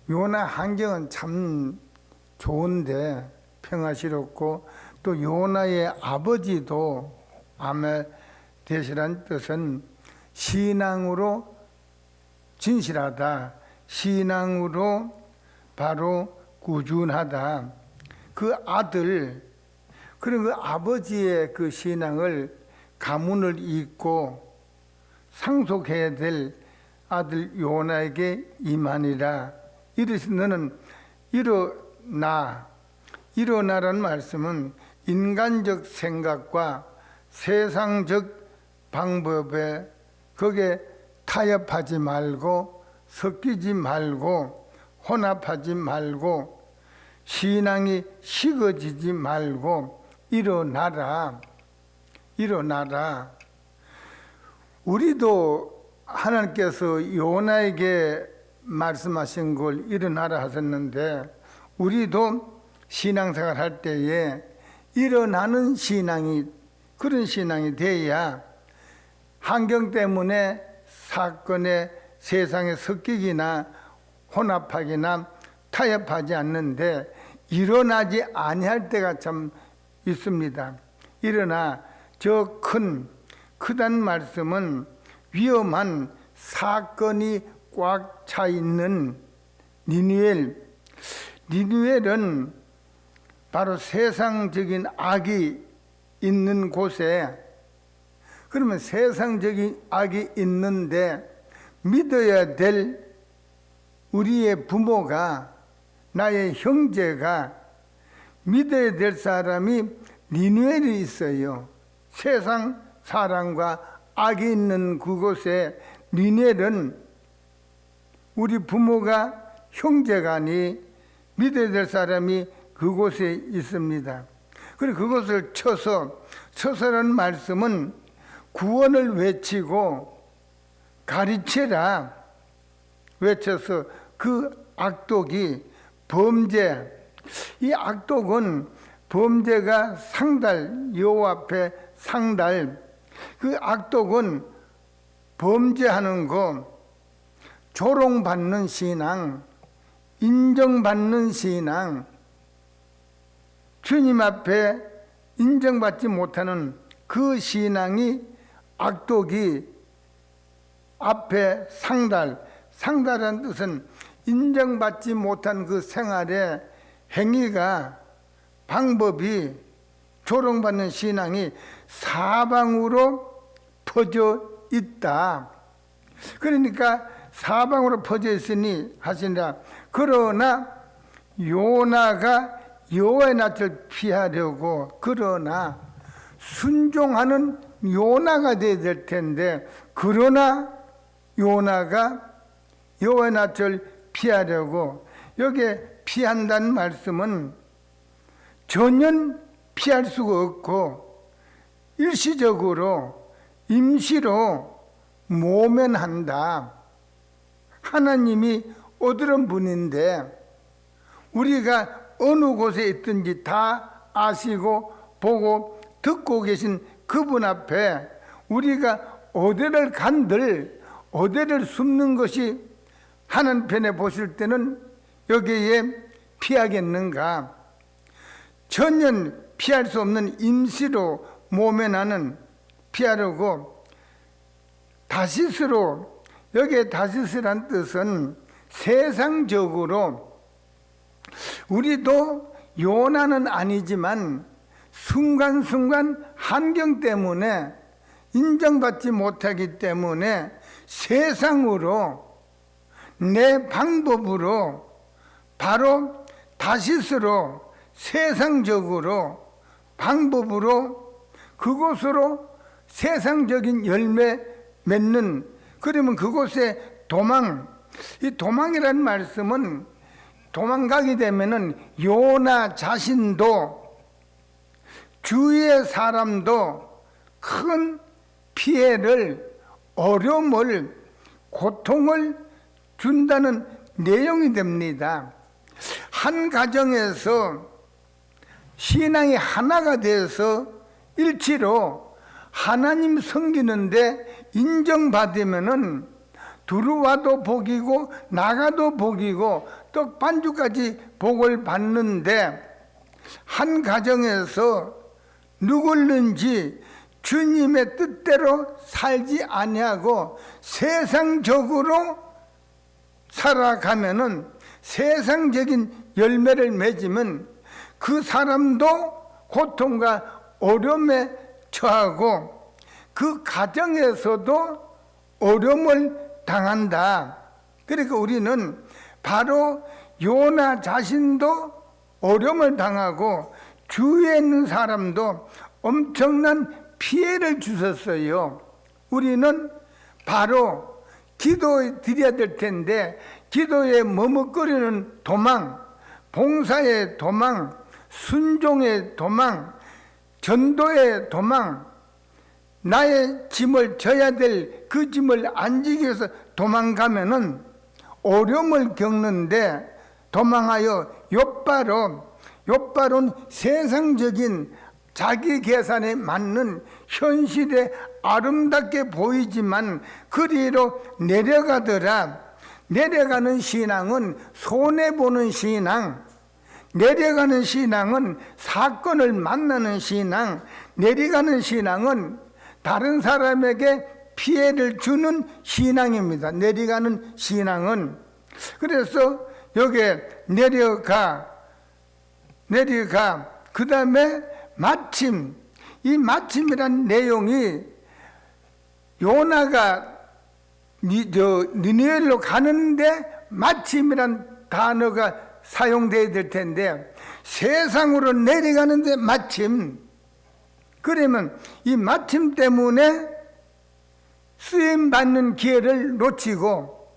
요나 환경은 참 좋은데 평화스럽고, 또 요나의 아버지도 아메데시라는 뜻은 신앙으로 진실하다, 신앙으로 바로 꾸준하다. 그 아들, 그런 그 아버지의 그 신앙을 가문을 잇고 상속해야 될 아들 요나에게 임하니라. 이르시 너는 일어나라는 말씀은 인간적 생각과 세상적 방법에 거기에 타협하지 말고 섞이지 말고 혼합하지 말고 신앙이 식어지지 말고 일어나라. 우리도 하나님께서 요나에게 말씀하신 걸 일어나라 하셨는데, 우리도 신앙생활 할 때에 일어나는 그런 신앙이 돼야 환경 때문에 사건에 세상에 섞이기나 혼합하기나 타협하지 않는데 일어나지 아니할 때가 참 있습니다. 일어나 저 크단 말씀은 위험한 사건이 꽉 차 있는 니느웨는 바로 세상적인 악이 있는 곳에, 그러면 세상적인 악이 있는데 믿어야 될 우리의 부모가, 나의 형제가 믿어야 될 사람이 니느웨에 있어요. 세상 사람과 악이 있는 그곳에 니느웨는 우리 부모가, 형제간이 믿어야 될 사람이 그곳에 있습니다. 그리고 그것을 쳐서라는 말씀은 구원을 외치고 가르치라. 외쳐서 그 악독이 범죄, 이 악독은 범죄가 여호와 앞에 상달, 그 악독은 범죄하는 거, 조롱받는 신앙, 인정받는 신앙, 주님 앞에 인정받지 못하는 그 신앙이 악독이 앞에 상달한 뜻은 인정받지 못한 그 생활의 행위가, 방법이, 조롱받는 신앙이 사방으로 퍼져 있다. 그러니까 사방으로 퍼져 있으니 하시니라. 그러나 요나가 여호와의 낯을 피하려고, 그러나 순종하는 요나가 되어야 될 텐데, 그러나 요나가 여호와의 낯을 피하려고, 여기에 피한다는 말씀은 전혀 피할 수가 없고 일시적으로 임시로 모면한다. 하나님이 어두운 분인데 우리가 어느 곳에 있든지 다 아시고 보고 듣고 계신 그분 앞에 우리가 어디를 간들 어디를 숨는 것이 하나님 편에 보실 때는 여기에 피하겠는가? 전혀 피할 수 없는 임시로 모면하는 피하려고 다시스로, 여기에 다시스란 뜻은 세상적으로, 우리도 요나는 아니지만 순간순간 환경 때문에 인정받지 못하기 때문에 세상으로 내 방법으로 바로 다시스로 세상적으로 방법으로 그곳으로 세상적인 열매 맺는, 그러면 그곳에 이 도망이라는 말씀은 도망가게 되면은 요나 자신도 주위의 사람도 큰 피해를, 어려움을, 고통을 준다는 내용이 됩니다. 한 가정에서 신앙이 하나가 돼서 일치로 하나님 섬기는데 인정받으면은 들어와도 복이고 나가도 복이고 떡 반죽까지 복을 받는데, 한 가정에서 누굴는지 주님의 뜻대로 살지 아니하고 세상적으로 살아가면은, 세상적인 열매를 맺으면 그 사람도 고통과 어려움에 처하고 그 가정에서도 어려움을 당한다. 그러니까 우리는 바로 요나 자신도 어려움을 당하고 주위에 있는 사람도 엄청난 피해를 주셨어요. 우리는 바로 기도에 드려야 될 텐데, 기도에 머뭇거리는 도망, 봉사의 도망, 순종의 도망, 전도의 도망, 나의 짐을 져야 될 그 짐을 안 지기 위해서 도망가면은 어려움을 겪는데, 도망하여 욥발은 세상적인 자기 계산에 맞는 현실에 아름답게 보이지만 그리로 내려가더라. 내려가는 신앙은 손해보는 신앙, 내려가는 신앙은 사건을 만나는 신앙, 내려가는 신앙은 다른 사람에게 피해를 주는 신앙입니다. 내려가는 신앙은. 그래서 여기에 내려가 그 다음에 마침, 이 마침이란 내용이 요나가 니느웨로 가는데 마침이란 단어가 사용되어야 될 텐데, 세상으로 내려가는데 마침, 그러면 이 마침 때문에 쓰임받는 기회를 놓치고,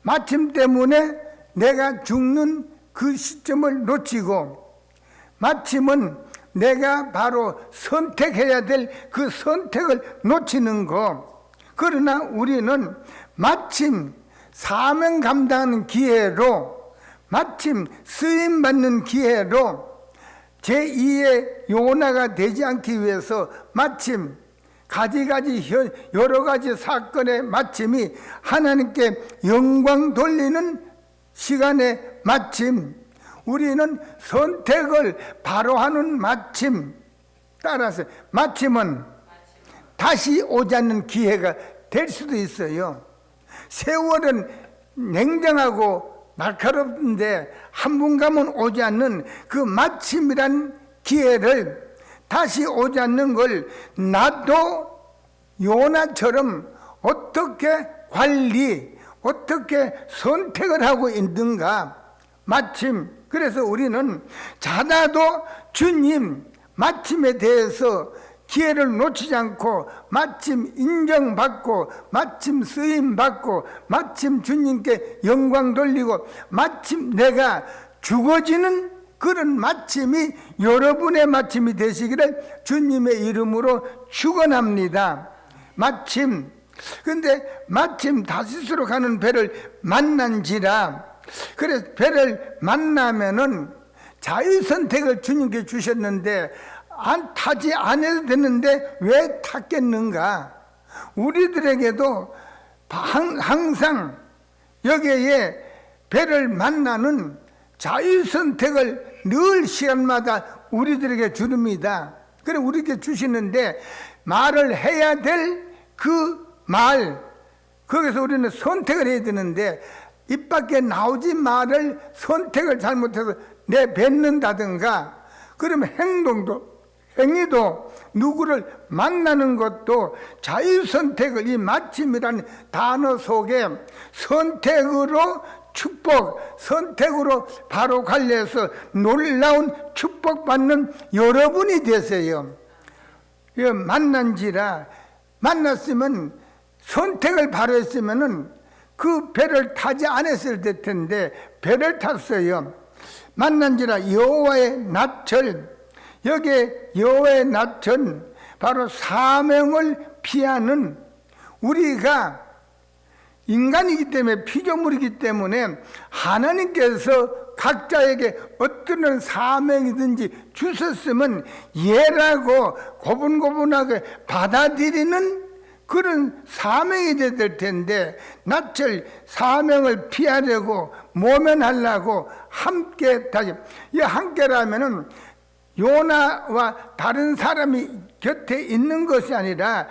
마침 때문에 내가 죽는 그 시점을 놓치고, 마침은 내가 바로 선택해야 될 그 선택을 놓치는 거. 그러나 우리는 마침 사명 감당하는 기회로, 마침 쓰임받는 기회로 제2의 요나가 되지 않기 위해서 마침 가지가지 여러 가지 사건의 마침이 하나님께 영광 돌리는 시간의 마침, 우리는 선택을 바로 하는 마침, 따라서 마침은 다시 오지 않는 기회가 될 수도 있어요. 세월은 냉정하고 날카롭은데 한 번 가면 오지 않는 그 마침이란 기회를, 다시 오지 않는 걸 나도 요나처럼 어떻게 어떻게 선택을 하고 있는가. 마침. 그래서 우리는 자다도 주님 마침에 대해서 기회를 놓치지 않고 마침 인정받고 마침 쓰임받고 마침 주님께 영광 돌리고 마침 내가 죽어지는 그런 마침이 여러분의 마침이 되시기를 주님의 이름으로 축원합니다. 마침. 근데 마침 다시스로 가는 배를 만난지라. 그래서 배를 만나면은 자유선택을 주님께 주셨는데 타지 않아도 되는데 왜 탔겠는가? 우리들에게도 항상 여기에 배를 만나는 자유선택을 늘 시간마다 우리들에게 주릅니다. 그래 우리에게 주시는데 말을 해야 될 그 말, 거기서 우리는 선택을 해야 되는데 입 밖에 나오지 말을 선택을 잘못해서 내뱉는다든가, 그러면 행위도 누구를 만나는 것도 자유선택을, 이 마침이라는 단어 속에 선택으로 축복, 선택으로 바로 관리해서 놀라운 축복받는 여러분이 되세요. 만났으면 선택을 바로 했으면은 그 배를 타지 않았을 텐데 배를 탔어요. 만난지라 여호와의 낮절. 여기에 여호와의 낮절, 바로 사명을 피하는, 우리가 인간이기 때문에, 피조물이기 때문에 하나님께서 각자에게 어떤 사명이든지 주셨으면 예라고 고분고분하게 받아들이는 그런 사명이 돼야 될 텐데 낯을 사명을 피하려고 모면하려고 함께 다시 이 함께라면은 요나와 다른 사람이 곁에 있는 것이 아니라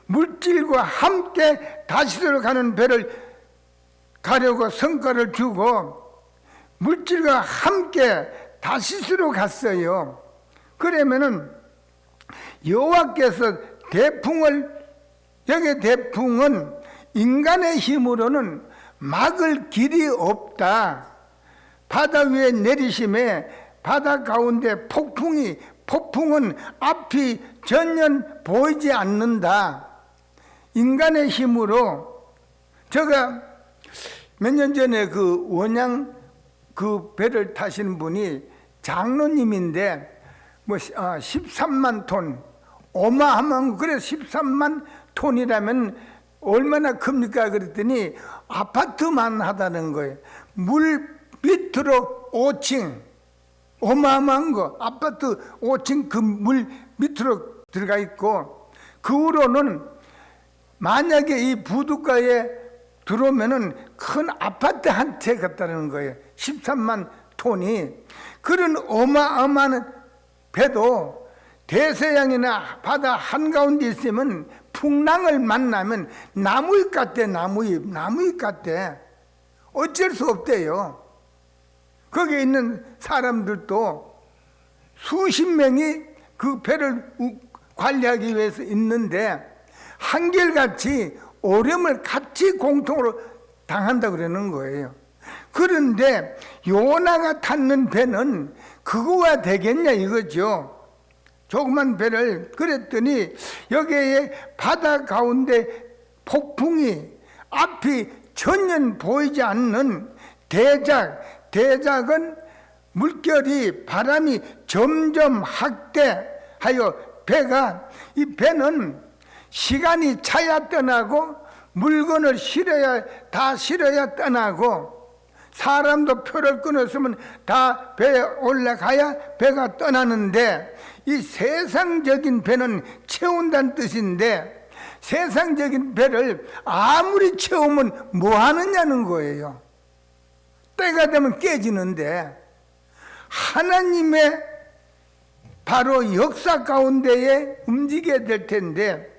물질과 함께 다시스로 가는 배를 가려고 성과를 주고 물질과 함께 다시스로 갔어요. 그러면은 여호와께서 여기 대풍은 인간의 힘으로는 막을 길이 없다. 바다 위에 내리심에 바다 가운데 폭풍은 앞이 전혀 보이지 않는다. 인간의 힘으로 제가 몇 년 전에 그 원양 그 배를 타시는 분이 장로님인데 뭐 13만 톤 어마어마한 그래서 13만 톤이라면 얼마나 큽니까? 그랬더니 아파트만 하다는 거예요. 물 밑으로 5층 어마어마한 거 아파트 5층 그 물 밑으로 들어가 있고 그 후로는 만약에 이 부둣가에 들어오면은 큰 아파트 한 채 같다는 거예요. 13만 톤이 그런 어마어마한 배도 대서양이나 바다 한가운데 있으면 풍랑을 만나면 나무잎 같대. 나무잎 같대. 어쩔 수 없대요. 거기에 있는 사람들도 수십 명이 그 배를 관리하기 위해서 있는데 한결같이 어려움을 같이 공통으로 당한다 그러는 거예요. 그런데 요나가 탔는 배는 그거와 되겠냐 이거죠. 조그만 배를 그랬더니 여기에 바다 가운데 폭풍이 앞이 전혀 보이지 않는 대작은 물결이 바람이 점점 확대하여 이 배는 시간이 차야 떠나고 물건을 실어야 떠나고 사람도 표를 끊었으면 다 배에 올라가야 배가 떠나는데 이 세상적인 배는 채운다는 뜻인데 세상적인 배를 아무리 채우면 뭐 하느냐는 거예요. 때가 되면 깨지는데 하나님의 바로 역사 가운데에 움직여야 될 텐데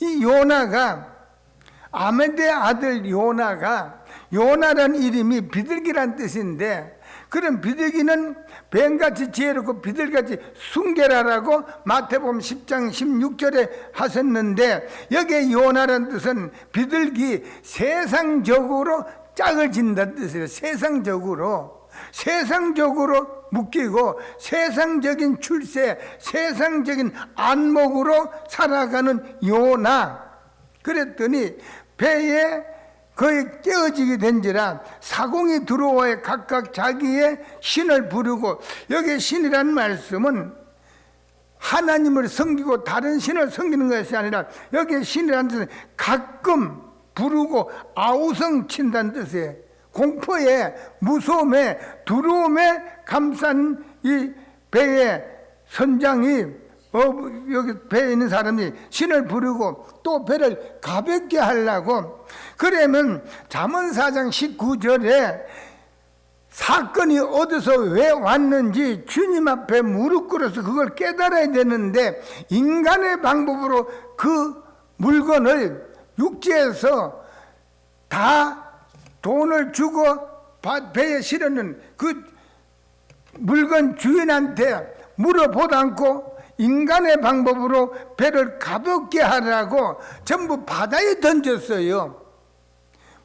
이 요나가 아메데 아들 요나라는 이름이 비둘기란 뜻인데 그런 비둘기는 뱀같이 지혜롭고 비둘기같이 순결하라고 마태복음 10장 16절에 하셨는데 여기에 요나라는 뜻은 비둘기 세상적으로 짝을 진다는 뜻이에요. 세상적으로 묶이고 세상적인 출세 세상적인 안목으로 살아가는 요나 그랬더니 배에 거의 깨어지게 된지라 사공이 들어와야 각각 자기의 신을 부르고 여기 신이라는 말씀은 하나님을 섬기고 다른 신을 섬기는 것이 아니라 여기 신이라는 뜻은 가끔 부르고 아우성 친다는 뜻이에요. 공포에 무서움에 두려움에 감싼 이 배의 선장이 여기 배에 있는 사람이 신을 부르고 또 배를 가볍게 하려고 그러면 잠언 4장 19절에 사건이 어디서 왜 왔는지 주님 앞에 무릎 꿇어서 그걸 깨달아야 되는데 인간의 방법으로 그 물건을 육지에서 다 돈을 주고 배에 실었는 그 물건 주인한테 물어보지 않고 인간의 방법으로 배를 가볍게 하라고 전부 바다에 던졌어요.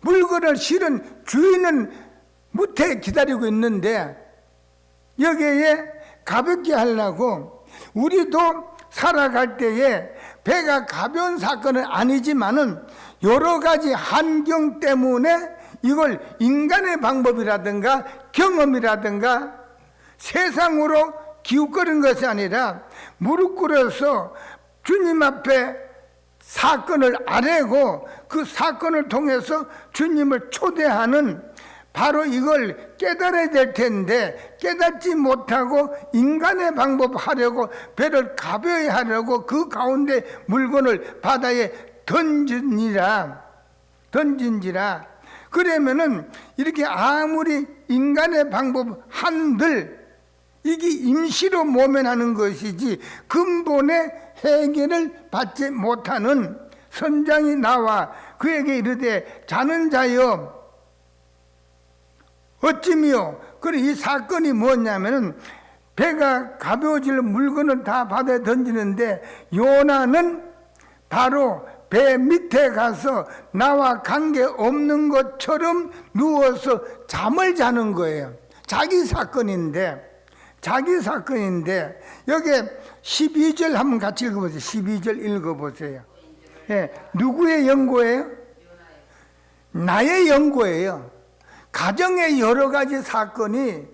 물건을 실은 주인은 무태에 기다리고 있는데 여기에 가볍게 하려고 우리도 살아갈 때에 배가 가벼운 사건은 아니지만은 여러 가지 환경 때문에 이걸 인간의 방법이라든가 경험이라든가 세상으로 기웃거린 것이 아니라 무릎 꿇어서 주님 앞에 사건을 아뢰고 그 사건을 통해서 주님을 초대하는 바로 이걸 깨달아야 될 텐데 깨닫지 못하고 인간의 방법 하려고 배를 가벼이 하려고 그 가운데 물건을 바다에 던진지라. 그러면은 이렇게 아무리 인간의 방법 한들 이게 임시로 모면하는 것이지 근본의 해결을 받지 못하는 선장이 나와 그에게 이르되 자는 자여 어찌미요? 그래 이 사건이 뭐냐면은 배가 가벼워질 물건을 다 바다에 던지는데 요나는 바로 배 밑에 가서 나와 관계 없는 것처럼 누워서 잠을 자는 거예요. 자기 사건인데 여기 12절 한번 같이 읽어보세요. 12절 읽어보세요. 예, 누구의 연고예요? 나의 연고예요. 가정의 여러 가지 사건이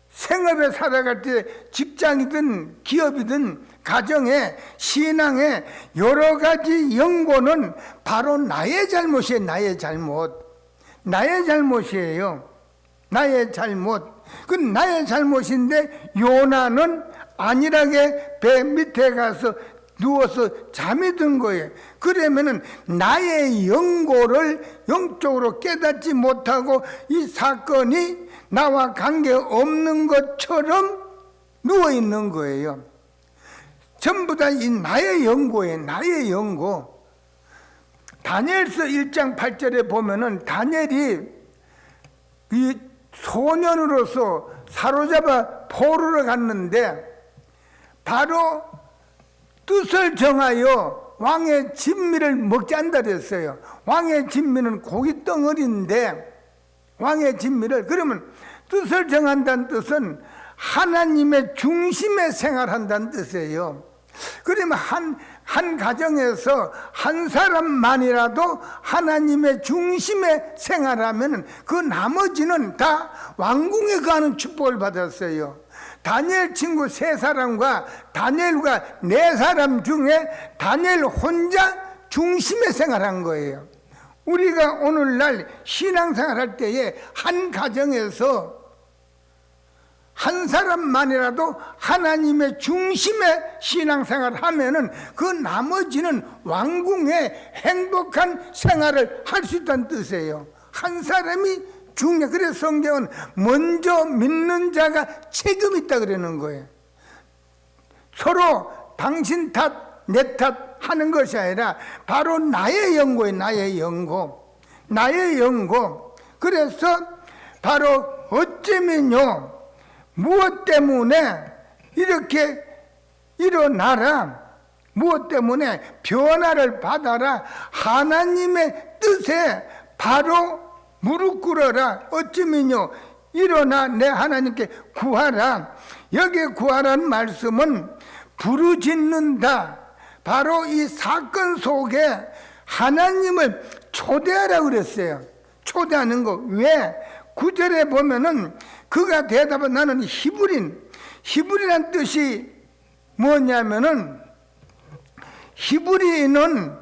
생업에 살아갈 때 직장이든 기업이든 가정에 신앙에 여러 가지 연고는 바로 나의 잘못이에요. 나의 잘못이에요. 나의 잘못. 그 나의 잘못인데 요나는 안일하게 배 밑에 가서 누워서 잠이 든 거예요. 그러면은 나의 연고를 영적으로 깨닫지 못하고 이 사건이 나와 관계 없는 것처럼 누워 있는 거예요. 전부 다 이 나의 연고예요. 나의 연고. 다니엘서 1장 8절에 보면은 다니엘이 이 소년으로서 사로잡아 포로를 갔는데 바로 뜻을 정하여 왕의 진미를 먹지 않다 그랬어요. 왕의 진미는 고기 덩어리인데 왕의 진미를 그러면 뜻을 정한다는 뜻은 하나님의 중심에 생활한다는 뜻이에요. 그러면 한 가정에서 한 사람만이라도 하나님의 중심에 생활하면 그 나머지는 다 왕궁에 가는 축복을 받았어요. 다니엘 친구 3사람과 다니엘과 4사람 중에 다니엘 혼자 중심에 생활한 거예요. 우리가 오늘날 신앙생활 할 때에 한 가정에서 한 사람만이라도 하나님의 중심에 신앙생활을 하면은 그 나머지는 왕궁의 행복한 생활을 할 수 있다는 뜻이에요. 한 사람이 중요해. 그래서 성경은 먼저 믿는 자가 책임이 있다 그러는 거예요. 서로 당신 탓, 내 탓 하는 것이 아니라 바로 나의 연고예요. 나의 연고. 그래서 바로 어쩌면요 무엇 때문에 이렇게 일어나라, 무엇 때문에 변화를 받아라, 하나님의 뜻에 바로 무릎 꿇어라. 어쩌면요 일어나 내 하나님께 구하라. 여기에 구하라는 말씀은 부르짖는다. 바로 이 사건 속에 하나님을 초대하라고 그랬어요. 초대하는 거. 왜? 9절에 보면은 그가 대답은 나는 히브리란 뜻이 뭐냐면은 히브리는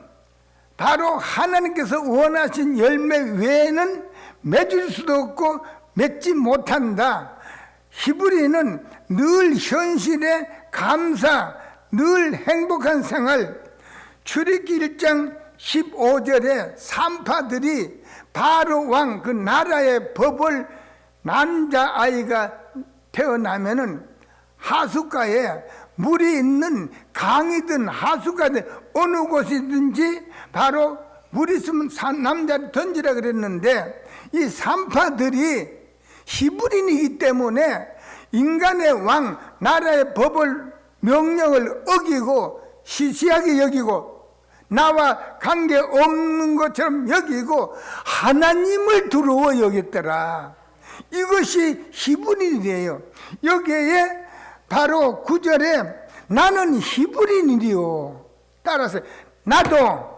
바로 하나님께서 원하신 열매 외에는 맺을 수도 없고 맺지 못한다. 히브리는 늘 현실에 감사, 늘 행복한 생활. 출애굽기 1장 15절에 산파들이 바로 왕 그 나라의 법을 남자아이가 태어나면은 하숫가에 물이 있는 강이든 하숫가든 어느 곳이든지 바로 물 있으면 남자를 던지라 그랬는데 이 산파들이 히브리이기 때문에 인간의 왕 나라의 법을 명령을 어기고 시시하게 여기고 나와 관계없는 것처럼 여기고 하나님을 두려워 여겼더라. 이것이 히브리인이에요. 여기에 바로 9절에 나는 히브리인이요. 따라서 나도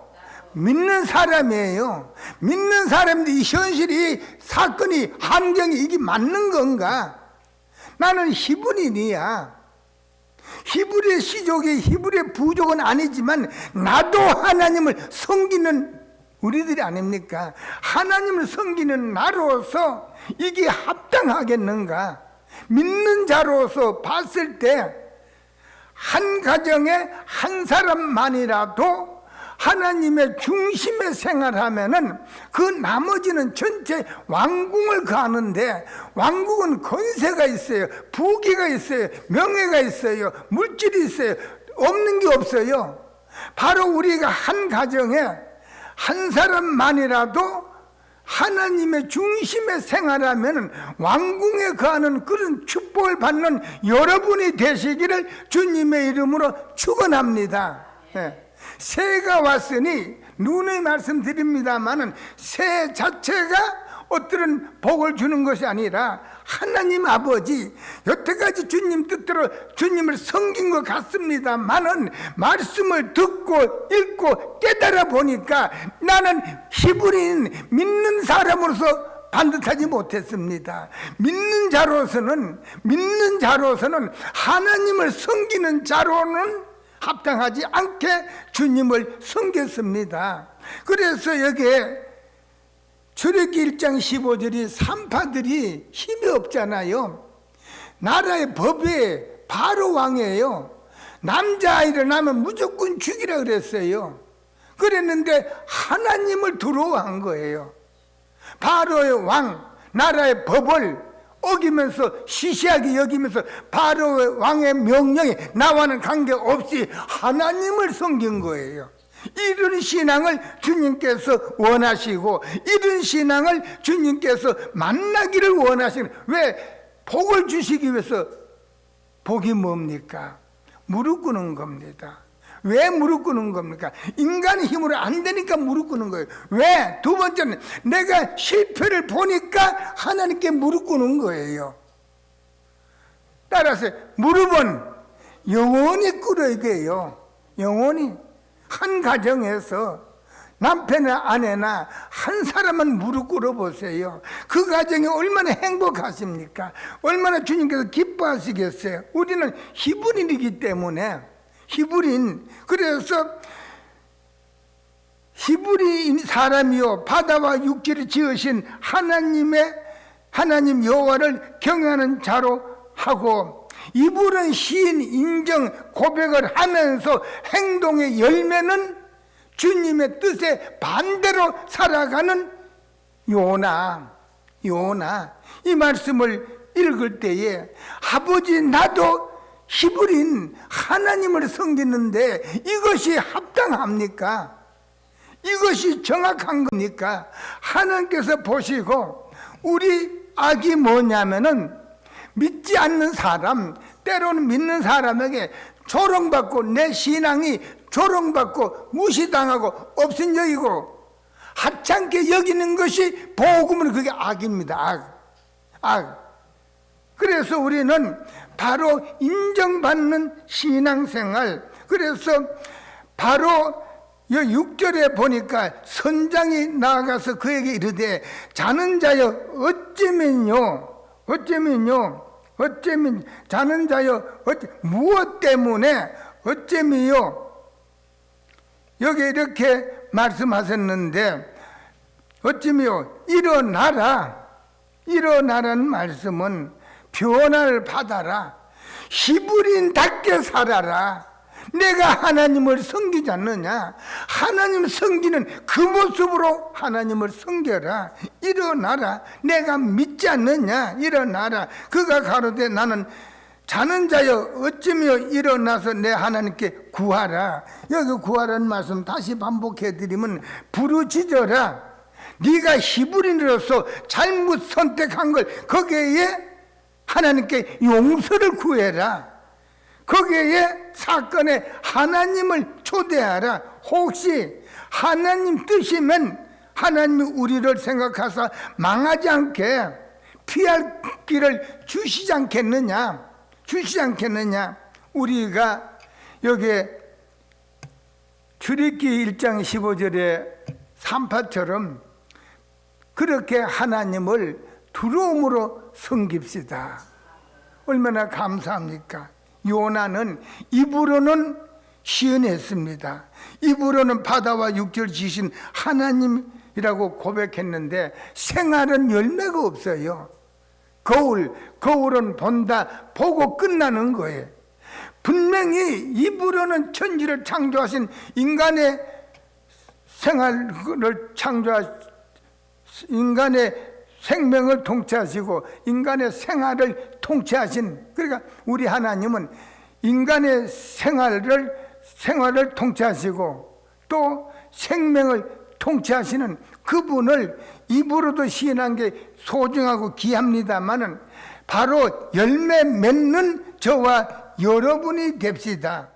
믿는 사람이에요. 믿는 사람인데 이 현실이 사건이 환경이 이게 맞는 건가? 나는 히브리인이야. 히브리의 시족이 히브리의 부족은 아니지만 나도 하나님을 섬기는 우리들이 아닙니까? 하나님을 섬기는 나로서 이게 합당하겠는가? 믿는 자로서 봤을 때 한 가정에 한 사람만이라도 하나님의 중심에 생활하면은 그 나머지는 전체 왕궁을 가는데, 왕궁은 권세가 있어요, 부귀가 있어요, 명예가 있어요, 물질이 있어요. 없는 게 없어요. 바로 우리가 한 가정에 한 사람만이라도 하나님의 중심에 생활하면 왕궁에 거하는 그런 축복을 받는 여러분이 되시기를 주님의 이름으로 축원합니다. 새가 왔으니 누누이 말씀드립니다마는 새 자체가 어떤 복을 주는 것이 아니라 하나님 아버지, 여태까지 주님 뜻대로 주님을 섬긴 것 같습니다마는 말씀을 듣고 읽고 깨달아 보니까 나는 히브리인 믿는 사람으로서 반듯하지 못했습니다. 믿는 자로서는 하나님을 섬기는 자로는 합당하지 않게 주님을 섬겼습니다. 그래서 여기에 출애굽기 1장 15절이 산파들이 힘이 없잖아요. 나라의 법에 바로 왕이에요. 남자아이를 낳으면 무조건 죽이라 그랬어요. 그랬는데 하나님을 두려워한 거예요. 바로의 왕, 나라의 법을 어기면서 시시하게 여기면서 바로의 왕의 명령에 나와는 관계없이 하나님을 섬긴 거예요. 이런 신앙을 주님께서 원하시고 이런 신앙을 주님께서 만나기를 원하시는, 왜? 복을 주시기 위해서. 복이 뭡니까? 무릎 꿇는 겁니다. 왜 무릎 꿇는 겁니까? 인간의 힘으로 안 되니까 무릎 꿇는 거예요. 왜? 두 번째는 내가 실패를 보니까 하나님께 무릎 꿇는 거예요. 따라서 무릎은 영원히 꿇어야 돼요. 영원히. 한 가정에서 남편이나 아내나 한 사람만 무릎 꿇어 보세요. 그 가정이 얼마나 행복하십니까? 얼마나 주님께서 기뻐하시겠어요? 우리는 히브리인이기 때문에, 히브리인, 그래서 히브리인 사람이요 바다와 육지를 지으신 하나님 여호와를 경외하는 자로 하고, 이분은 시인, 인정, 고백을 하면서 행동의 열매는 주님의 뜻에 반대로 살아가는 요나. 이 말씀을 읽을 때에 아버지, 나도 히브리인 하나님을 섬기는데 이것이 합당합니까? 이것이 정확한 겁니까? 하나님께서 보시고 우리 악이 뭐냐면은 믿지 않는 사람, 때로는 믿는 사람에게 조롱받고 내 신앙이 조롱받고 무시당하고 없인 여기고 하찮게 여기는 것이 복음은 그게 악입니다. 악. 그래서 우리는 바로 인정받는 신앙생활, 그래서 바로 6절에 보니까 선장이 나아가서 그에게 이르되 자는 자여 어쩌면 자는 자여 무엇 때문에 어쩌미요? 여기 이렇게 말씀하셨는데 어쩌미요? 일어나라는 말씀은 변화를 받아라, 히브리인답게 살아라. 내가 하나님을 섬기지 않느냐? 하나님 섬기는 그 모습으로 하나님을 섬겨라. 일어나라. 내가 믿지 않느냐? 일어나라. 그가 가로되 나는 자는 자여 어찌며 일어나서 내 하나님께 구하라. 여기 구하라는 말씀 다시 반복해 드리면 부르짖어라. 네가 히브리인으로서 잘못 선택한 걸 거기에 하나님께 용서를 구해라. 거기에 사건에 하나님을 초대하라. 혹시 하나님 뜻이면 하나님이 우리를 생각하사 망하지 않게 피할 길을 주시지 않겠느냐? 우리가 여기에 출애굽기 1장 15절에 산파처럼 그렇게 하나님을 두려움으로 섬깁시다. 얼마나 감사합니까? 요나는 입으로는 시인했습니다. 입으로는 바다와 육지를 지신 하나님이라고 고백했는데 생활은 열매가 없어요. 거울은 본다, 보고 끝나는 거예요. 분명히 입으로는 천지를 창조하신 인간의 생활을 인간의 생명을 통치하시고 인간의 생활을 통치하신, 그러니까 우리 하나님은 인간의 생활을 통치하시고 또 생명을 통치하시는 그분을 입으로도 시인한 게 소중하고 귀합니다마는 바로 열매 맺는 저와 여러분이 됩시다.